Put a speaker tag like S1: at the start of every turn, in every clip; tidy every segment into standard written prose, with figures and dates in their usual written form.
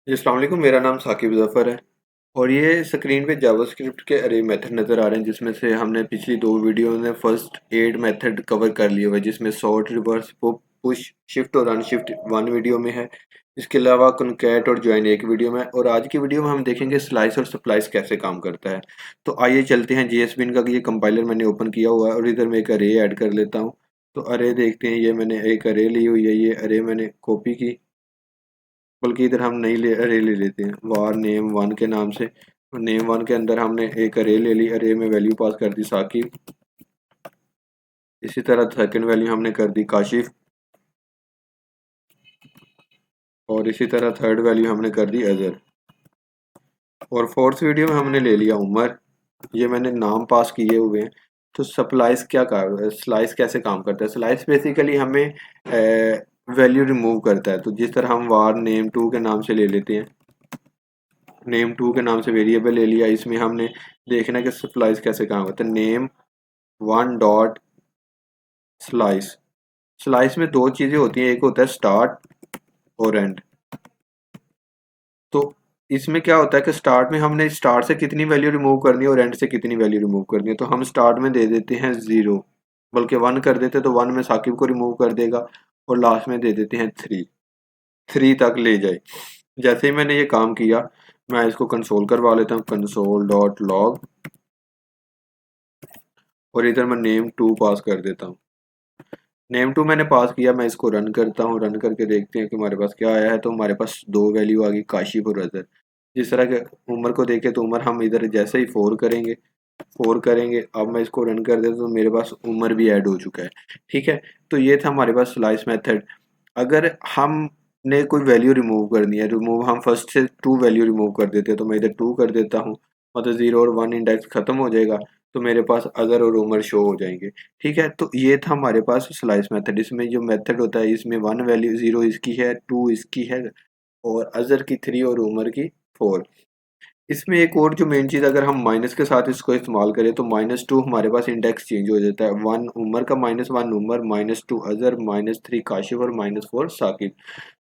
S1: जी, अस्सलाम वालेकुम। मेरा नाम साकिब ज़फ़र है और ये स्क्रीन पे जावास्क्रिप्ट के अरे मेथड नज़र आ रहे हैं, जिसमें से हमने पिछली दो वीडियो में फर्स्ट एड मेथड कवर कर लिए हुए हैं, जिसमें सॉर्ट, रिवर्स, पुश, शिफ्ट और अनशिफ्ट वन वीडियो में है। इसके अलावा कॉन्कैट और जॉइन एक वीडियो में है और आज की वीडियो में हम देखेंगे स्लाइस और स्प्लाइस कैसे काम करता है। तो आइए चलते हैं। जेएसबीन का ये कंपाइलर मैंने ओपन किया हुआ है और इधर मैं एक अरे ऐड कर लेता हूँ। तो अरे देखते हैं, ये मैंने एक अरे ली हुई है, ये अरे मैंने कॉपी की, बल्कि इधर हम नई अरे ले लेते हैं वार नेम वन के नाम से। नेम वन के अंदर हमने एक अरे ले ली, अरे में वैल्यू पास कर दी साकिब। इसी तरह सेकंड वैल्यू हमने कर दी काशिफ और इसी तरह थर्ड वैल्यू हमने कर दी अजहर और फोर्थ वीडियो में हमने ले लिया उमर। ये मैंने नाम पास किए हुए हैं। तो सप्लाइस क्या कर स्लाइस कैसे काम करता है? स्लाइस बेसिकली हमें वैल्यू रिमूव करता है। तो जिस तरह हम वार नेम टू के नाम से ले लेते हैं, नेम टू के नाम से वेरिएबल ले लिया, इसमें हमने देखना है कि स्प्लाइस कैसे काम करता है। Name one dot slice. Slice में दो चीजें होती हैं, एक होता है स्टार्ट और एंड। तो इसमें क्या होता है कि स्टार्ट में हमने स्टार्ट से कितनी वैल्यू रिमूव करनी है और एंड से कितनी वैल्यू रिमूव करनी है। तो हम स्टार्ट में दे देते हैं 0, बल्कि 1 कर देते तो 1 में साकिब को रिमूव कर देगा और लास्ट में दे देते हैं 3, 3 तक ले जाए। जैसे ही मैंने ये काम किया, मैं इसको कंसोल करवा लेता हूँ, कंसोल डॉट लॉग, और इधर मैं नेम टू पास कर देता हूँ। नेम टू मैंने पास किया, मैं इसको रन करता हूँ। रन करके देखते हैं कि हमारे पास क्या आया है। तो हमारे पास दो वैल्यू आ गई, काशिफ और अजहर। जिस तरह के उमर को देखे तो उमर हम इधर जैसे ही 4 करेंगे, 4 करेंगे, अब मैं इसको रन कर देता हूँ तो मेरे पास उमर भी ऐड हो चुका है। ठीक है, तो ये था हमारे पास स्लाइस मेथड। अगर हमने कोई वैल्यू रिमूव करनी है, रिमूव हम फर्स्ट से 2 वैल्यू रिमूव कर देते हैं, तो मैं इधर 2 कर देता हूँ, मतलब 0 और 1 इंडेक्स खत्म हो जाएगा। तो मेरे पास अजहर और उमर शो हो जाएंगे। ठीक है, तो ये था हमारे पास स्लाइस मेथड। इसमें जो मेथड होता है, इसमें 1 वैल्यू 0 इसकी है, 2 इसकी है और अजहर की 3 और उमर की 4। इसमें एक और जो मेन चीज़, अगर हम माइनस के साथ इसको इस्तेमाल करें तो -2 हमारे पास इंडेक्स चेंज हो जाता है। 1 उमर का, -1 उमर, -2 अजहर, -3 काशिफ और -4 साकिब।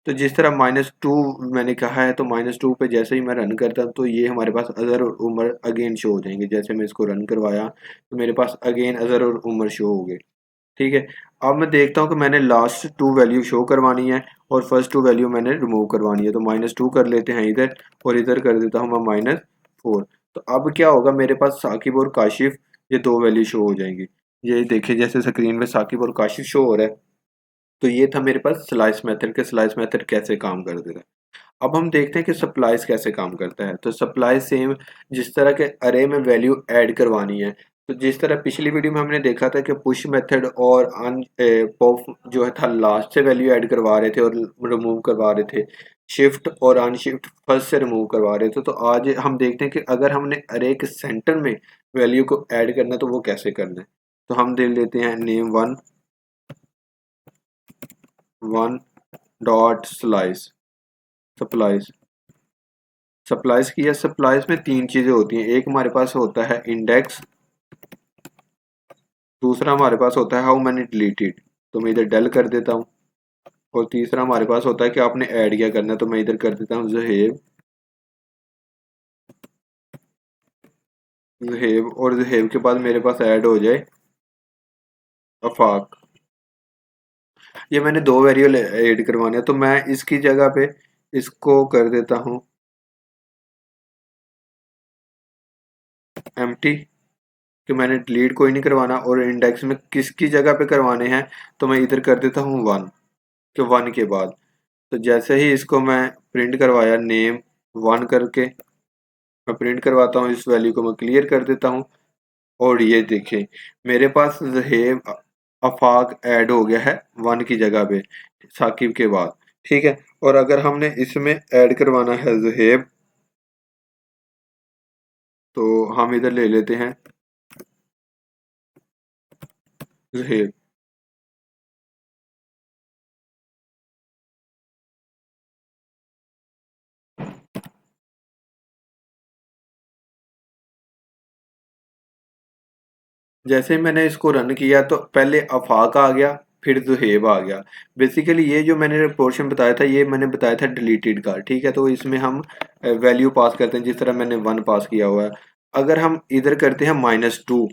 S1: तो जिस तरह -2 मैंने कहा है, तो -2 पे जैसे ही मैं रन करता हूँ तो ये हमारे पास अजहर और उमर अगेन शो हो जाएंगे। जैसे मैं इसको रन करवाया तो मेरे पास अगेन अजहर और उमर शो हो गए। ठीक है, अब मैं देखता हूँ कि मैंने लास्ट 2 वैल्यू शो करवानी है और फर्स्ट 2 वैल्यू मैंने रिमूव करवानी है। तो -2 कर लेते हैं इधर और इधर कर देता हूँ मैं -4। तो अब क्या होगा, मेरे पास साकिब और काशिफ ये दो वैल्यू शो हो जाएंगी। ये देखिए, जैसे स्क्रीन में साकिब और काशिफ शो हो रहा है। तो ये था मेरे पास स्लाइस मेथड के स्लाइस मेथड कैसे काम कर देता है। अब हम देखते हैं कि सप्लाइज कैसे काम करता है। तो सप्लाई सेम, जिस तरह के अरे में वैल्यू ऐड करवानी है, तो जिस तरह पिछली वीडियो में हमने देखा था कि पुश मेथड और अन पॉप जो है था लास्ट से वैल्यू ऐड करवा रहे थे और रिमूव करवा रहे थे, शिफ्ट और अनशिफ्ट फर्स्ट से रिमूव करवा रहे थे। तो आज हम देखते हैं कि अगर हमने अरे के सेंटर में वैल्यू को ऐड करना है तो वो कैसे करना है। तो हम दे लेते हैं name one, one dot slice, supplies. Supplies की है, सप्लाइज में तीन चीजें होती हैं। एक हमारे पास होता है इंडेक्स, दूसरा हमारे पास होता है हाउ मैनी डिलीटेड, तो मैं इधर डेल कर देता हूँ, और तीसरा हमारे पास होता है कि आपने ऐड क्या करना है, तो मैं इधर कर देता हूँ जहेब, जहेब, और जहेब के बाद मेरे पास ऐड हो जाए अफाक। ये मैंने दो वेरिएबल ऐड करवाने हैं, तो मैं इसकी जगह पे इसको कर देता हूँ एम्प्टी, कि मैंने डिलीट कोई नहीं करवाना। और इंडेक्स में किसकी जगह पे करवाने हैं, तो मैं इधर कर देता हूँ 1, कि 1 के बाद। तो जैसे ही इसको मैं प्रिंट करवाया नेम 1 करके, मैं प्रिंट करवाता हूँ, इस वैल्यू को मैं क्लियर कर देता हूँ और ये देखें, मेरे पास जहेब अफाक ऐड हो गया है 1 की जगह पे साकिब के बाद। ठीक है, और अगर हमने इसमें ऐड करवाना है जहेब, तो हम इधर ले लेते हैं जहेब। जैसे ही मैंने इसको रन किया तो पहले आफाक आ गया, फिर ज़ुहेब आ गया। बेसिकली ये जो मैंने पोर्शन बताया था, ये मैंने बताया था डिलीटेड का, ठीक है? तो इसमें हम वैल्यू पास करते हैं, जिस तरह मैंने 1 पास किया हुआ है। अगर हम इधर करते हैं -2,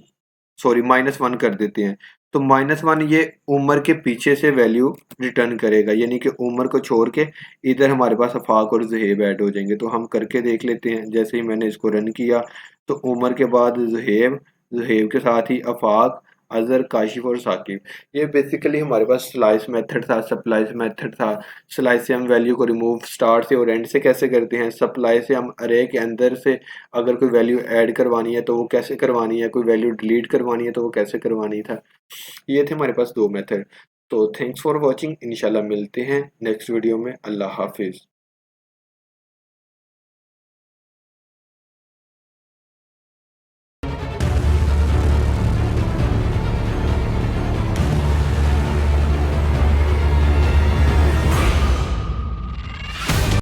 S1: सॉरी -1 कर देते हैं, तो -1 ये उमर के पीछे से वैल्यू रिटर्न करेगा, यानी कि उमर को छोड़ के इधर हमारे पास आफाक और ज़ुहेब ऐड हो जाएंगे। तो हम करके देख लेते हैं। जैसे ही मैंने इसको रन किया, तो उमर के बाद ज़ुहेब, ज़ुहेब के साथ ही आफाक, अज़हर, काशिफ और साकिब। ये बेसिकली हमारे पास स्लाइस मेथड था, सप्लाइस मेथड था। स्लाइस से हम वैल्यू को रिमूव स्टार्ट से और एंड से कैसे करते हैं, सप्लाई से हम अरे के अंदर से अगर कोई वैल्यू ऐड करवानी है तो वो कैसे करवानी है, कोई वैल्यू डिलीट करवानी है तो वो कैसे करवानी था। ये थे हमारे पास 2 मेथड। तो थैंक्स फॉर वॉचिंग। इंशाल्लाह मिलते हैं नेक्स्ट वीडियो में। अल्लाह हाफिज़।